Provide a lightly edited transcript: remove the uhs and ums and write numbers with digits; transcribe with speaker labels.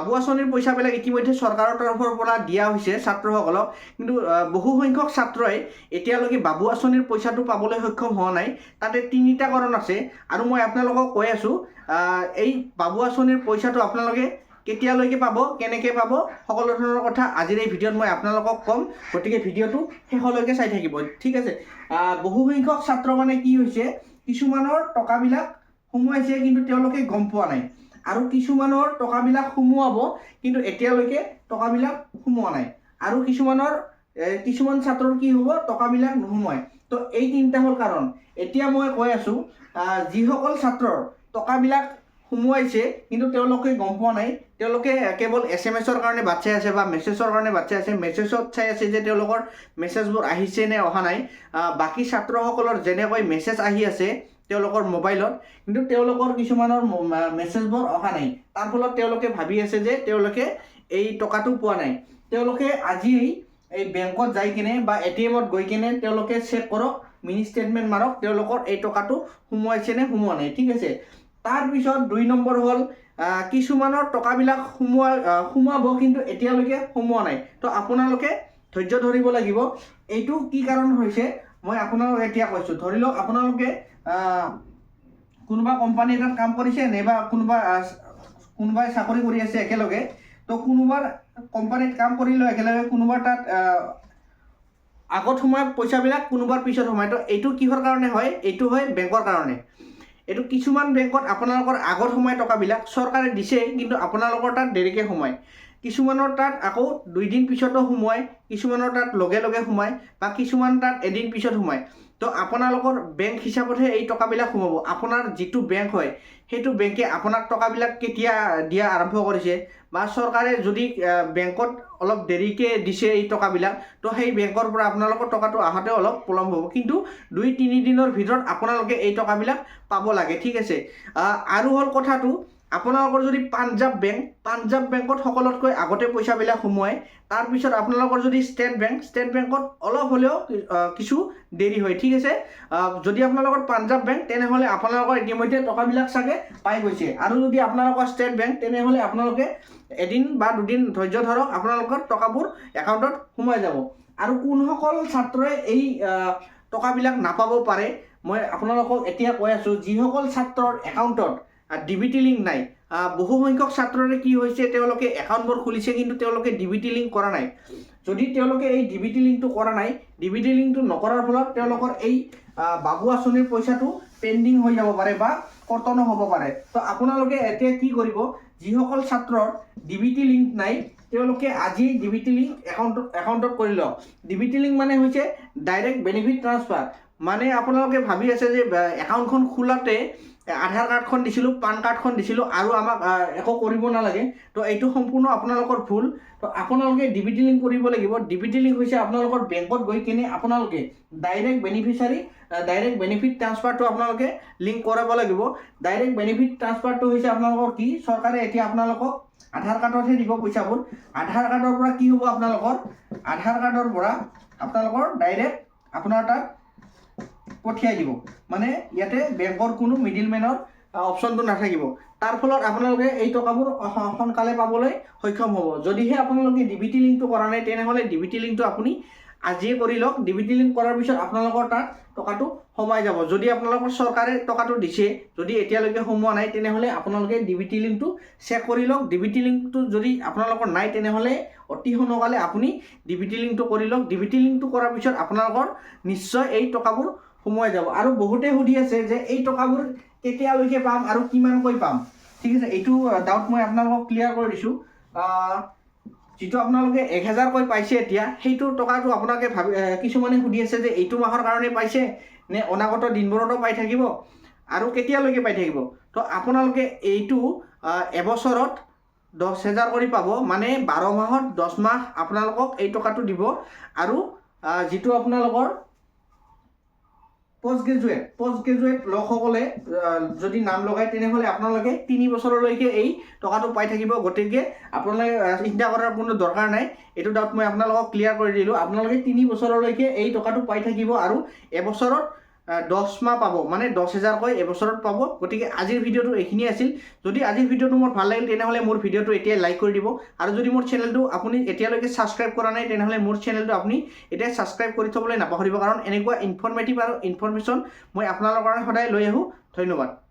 Speaker 1: বাবু আঁচনিৰ পইচাবিলাক ইতিমধ্যে চৰকাৰৰ তৰফৰ পৰা দিয়া হৈছে ছাত্ৰসকলক, কিন্তু বহু সংখ্যক ছাত্ৰই এতিয়ালৈকে বাবু আঁচনিৰ পইচাটো পাবলৈ সক্ষম হোৱা নাই। তাতে তিনিটা কাৰণ আছে, আৰু মই আপোনালোকক কৈ আছোঁ এই বাবু আঁচনিৰ পইচাটো আপোনালোকে কেতিয়ালৈকে পাব, কেনেকৈ পাব, সকলো ধৰণৰ কথা আজিৰ এই ভিডিঅ'ত মই আপোনালোকক ক'ম। গতিকে ভিডিঅ'টো শেষলৈকে চাই থাকিব, ঠিক আছে। বহু সংখ্যক ছাত্ৰ মানে কি হৈছে, কিছুমানৰ টকাবিলাক সোমোৱাইছে কিন্তু তেওঁলোকে গম পোৱা নাই, আৰু কিছুমানৰ টকাবিলাক সোমোৱাব কিন্তু এতিয়ালৈকে টকাবিলাক সোমোৱা নাই, আৰু কিছুমান ছাত্ৰৰ কি হ'ব, টকাবিলাক নোসোমায়। তো এই তিনিটা হ'ল কাৰণ। এতিয়া মই কৈ আছোঁ যিসকল ছাত্ৰৰ টকাবিলাক সোমোৱাইছে কিন্তু তেওঁলোকে গম পোৱা নাই, তেওঁলোকে কেৱল SMS-ৰ কাৰণে বাট চাই আছে বা মেছেজৰ কাৰণে বাট চাই আছে, মেছেজত চাই আছে যে তেওঁলোকৰ মেছেজবোৰ আহিছে নে অহা নাই। বাকী ছাত্ৰসকলৰ যেনেকৈ মেছেজ আহি আছে তেওঁলোকৰ মোবাইলত, কিন্তু তেওঁলোকৰ কিছুমানৰ মেছেজবোৰ অহা নাই। তাৰ ফলত তেওঁলোকে ভাবি আছে যে তেওঁলোকে এই টকাটো পোৱা নাই। তেওঁলোকে আজি এই বেংকত যাই কিনে বা ATM-ত গৈ কিনে তেওঁলোকে চেক কৰক, মিনি ষ্টেটমেণ্ট মাৰক, তেওঁলোকৰ এই টকাটো সোমোৱাইছে নে সোমোৱা নাই, ঠিক আছে। তাৰপিছত 2 নম্বৰ হ'ল কিছুমানৰ টকাবিলাক সোমাব কিন্তু এতিয়ালৈকে সোমোৱা নাই। তো আপোনালোকে ধৈৰ্য ধৰিব লাগিব। এইটো কি কাৰণ হৈছে মই আপোনালোকক এতিয়া কৈছোঁ। ধৰি লওক আপোনালোকে কোনোবা কোম্পানী এটাত কাম কৰিছে, নাইবা কোনোবাই চাকৰি কৰি আছে একেলগে। তো কোনোবাৰ কোম্পানীত কাম কৰিলেও একেলগে, কোনোবাৰ তাত আগত সোমায় পইচাবিলাক, কোনোবাৰ পিছত সোমায়। তো এইটো কিহৰ কাৰণে হয়? এইটো হয় বেংকৰ কাৰণে। এইটো কিছুমান বেংকত আপোনালোকৰ আগত সোমায় টকাবিলাক, চৰকাৰে দিছে কিন্তু আপোনালোকৰ তাত দেৰিকৈ সোমায়। কিছুমানৰ তাত আকৌ 2 দিন পিছতো সোমায়, কিছুমানৰ তাত লগে লগে সোমায়, বা কিছুমান তাত এদিন পিছত সোমায়। তো আপোনালোকৰ বেংক হিচাপতহে এই টকাবিলাক সোমাব। আপোনাৰ যিটো বেংক হয় সেইটো বেংকে আপোনাক টকাবিলাক কেতিয়া দিয়া আৰম্ভ কৰিছে, বা চৰকাৰে যদি বেংকত অলপ দেৰিকৈ দিছে এই টকাবিলাক, তো সেই বেংকৰ পৰা আপোনালোকৰ টকাটো আহোঁতে অলপ পলম হ'ব, কিন্তু 2-3 দিনৰ ভিতৰত আপোনালোকে এই টকাবিলাক পাব লাগে, ঠিক আছে। আৰু হ'ল কথাটো, আপোনালোকৰ যদি পাঞ্জাৱ বেংকত সকলোতকৈ আগতে পইচাবিলাক সোমোৱায়। তাৰপিছত আপোনালোকৰ যদি ষ্টেট বেংকত অলপ হ'লেও কিছু দেৰি হয়, ঠিক আছে। যদি আপোনালোকৰ পাঞ্জাৱ বেংক, তেনেহ'লে আপোনালোকৰ ইতিমধ্যে টকাবিলাক চাগে পাই গৈছে। আৰু যদি আপোনালোকৰ ষ্টেট বেংক, তেনেহ'লে আপোনালোকে এদিন বা 2 দিন ধৈৰ্য ধৰক, আপোনালোকৰ টকাবোৰ একাউণ্টত সোমাই যাব। আৰু কোনসকল ছাত্ৰই এই টকাবিলাক নাপাব পাৰে, মই আপোনালোকক এতিয়া কৈ আছোঁ। যিসকল ছাত্ৰৰ একাউণ্টত DBT লিংক নাই, বহু সংখ্যক ছাত্ৰৰে কি হৈছে, তেওঁলোকে একাউণ্টবোৰ খুলিছে কিন্তু তেওঁলোকে DBT লিংক কৰা নাই। যদি তেওঁলোকে এই DBT লিংকটো কৰা নাই, DBT লিংকটো নকৰাৰ ফলত তেওঁলোকৰ এই বাবু আঁচনিৰ পইচাটো পেণ্ডিং হৈ যাব পাৰে বা কৰ্তনো হ'ব পাৰে। তো আপোনালোকে এতিয়া কি কৰিব, যিসকল ছাত্ৰৰ DBT লিংক নাই তেওঁলোকে আজি DBT লিংক একাউণ্টত কৰি লওক। DBT লিংক মানে হৈছে ডাইৰেক্ট বেনিফিট ট্ৰান্সফাৰ। মানে আপোনালোকে ভাবি আছে যে একাউণ্টখন খোলাতে আধাৰ কাৰ্ডখন দিছিলোঁ, পান কাৰ্ডখন দিছিলোঁ, আৰু আমাক একো কৰিব নালাগে। তো এইটো সম্পূৰ্ণ আপোনালোকৰ ভুল। তো আপোনালোকে DBT লিংক কৰিব লাগিব। DBT লিংক হৈছে আপোনালোকৰ বেংকত গৈ কিনে আপোনালোকে ডাইৰেক্ট বেনিফিট ট্ৰান্সফাৰটো আপোনালোকে লিংক কৰাব লাগিব। ডাইৰেক্ট বেনিফিট ট্ৰান্সফাৰটো হৈছে আপোনালোকৰ কি, চৰকাৰে এতিয়া আপোনালোকক আধাৰ কাৰ্ডতহে দিব পইচাবোৰ। আধাৰ কাৰ্ডৰ পৰা কি হ'ব, আপোনালোকৰ ডাইৰেক্ট আপোনাৰ তাত পঠিয়াই দিব। মানে ইয়াতে বেংকৰ কোনো মিডিলমেনৰ অপশ্যনটো নাথাকিব। তাৰ ফলত আপোনালোকে এই টকাবোৰ সোনকালে পাবলৈ সক্ষম হ'ব। যদিহে আপোনালোকে DBT লিংকটো কৰা নাই, তেনেহ'লে DBT লিংকটো আপুনি আজিয়ে কৰি লওক। DBT লিংক কৰাৰ পিছত আপোনালোকৰ তাত টকাটো সোমাই যাব। যদি আপোনালোকৰ চৰকাৰে টকাটো দিছে, যদি এতিয়ালৈকে সোমোৱা নাই, তেনেহ'লে আপোনালোকে DBT লিংকটো চেক কৰি লওক। DBT লিংকটো যদি আপোনালোকৰ নাই, তেনেহ'লে অতি সোনকালে আপুনি DBT লিংকটো কৰি লওক। DBT লিংকটো কৰাৰ পিছত আপোনালোকৰ নিশ্চয় এই টকাবোৰ সোমোৱাই যাব। আৰু বহুতে সুধি আছে যে এই টকাবোৰ কেতিয়ালৈকে পাম আৰু কিমানকৈ পাম, ঠিক আছে। এইটো ডাউট মই আপোনালোকক ক্লিয়াৰ কৰি দিছোঁ। যিটো আপোনালোকে 1000কৈ পাইছে এতিয়া, সেইটো টকাটো আপোনালোকে কিছুমানে সুধি আছে যে এইটো মাহৰ কাৰণে পাইছে নে অনাগত দিনবোৰতো পাই থাকিব, আৰু কেতিয়ালৈকে পাই থাকিব। তো আপোনালোকে এইটো এবছৰত 10,000 কৰি পাব, মানে 12 মাহত 10 মাহ আপোনালোকক এই টকাটো দিব। আৰু যিটো আপোনালোকৰ পোষ্ট গ্ৰেজুৱেট লোকসকলে যদি নাম লগায়, তেনেহ'লে আপোনালোকে 3 বছৰলৈকে এই টকাটো পাই থাকিব। গতিকে আপোনালোকে চিন্তা কৰাৰ কোনো দৰকাৰ নাই। এইটো ডাউট মই আপোনালোকক ক্লিয়াৰ কৰি দিলোঁ। আপোনালোকে 3 বছৰলৈকে এই টকাটো পাই থাকিব, আৰু এবছৰত 10 মাহ পাব, মানে 10,000কৈ এবছৰত পাব। গতিকে আজিৰ ভিডিঅ'টো এইখিনি আছিল। যদি আজিৰ ভিডিঅ'টো মোৰ ভাল লাগিল তেনেহ'লে মোৰ ভিডিঅ'টো এতিয়া লাইক কৰি দিব, আৰু যদি মোৰ চেনেলটো আপুনি এতিয়ালৈকে ছাবস্ক্ৰাইব কৰা নাই তেনেহ'লে মোৰ চেনেলটো আপুনি এতিয়া ছাবস্ক্ৰাইব কৰি থ'বলৈ নাপাহৰিব, কাৰণ এনেকুৱা ইনফৰ্মেটিভ আৰু ইনফৰ্মেশ্যন মই আপোনালোকৰ কাৰণে সদায় লৈ আহোঁ। ধন্যবাদ।